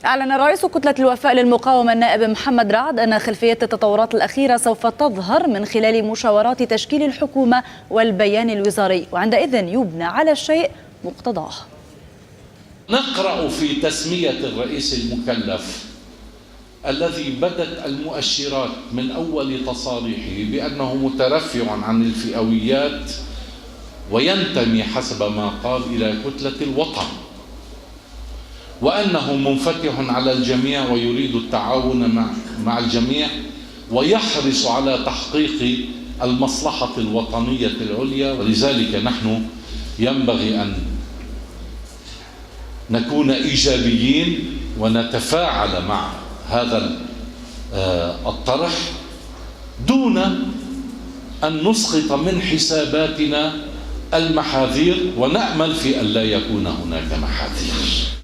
أعلن رئيس كتلة الوفاء للمقاومة النائب محمد رعد أن خلفية التطورات الأخيرة سوف تظهر من خلال مشاورات تشكيل الحكومة والبيان الوزاري، وعندئذ يبنى على الشيء مقتضاه. نقرأ في تسمية الرئيس المكلف الذي بدت المؤشرات من أول تصاريحه بأنه مترفع عن الفئويات وينتمي حسب ما قال إلى كتلة الوطن، وأنه منفتح على الجميع ويريد التعاون مع الجميع ويحرص على تحقيق المصلحة الوطنية العليا. ولذلك نحن ينبغي أن نكون إيجابيين ونتفاعل مع هذا الطرح دون أن نسقط من حساباتنا المحاذير، ونأمل في أن لا يكون هناك محاذير.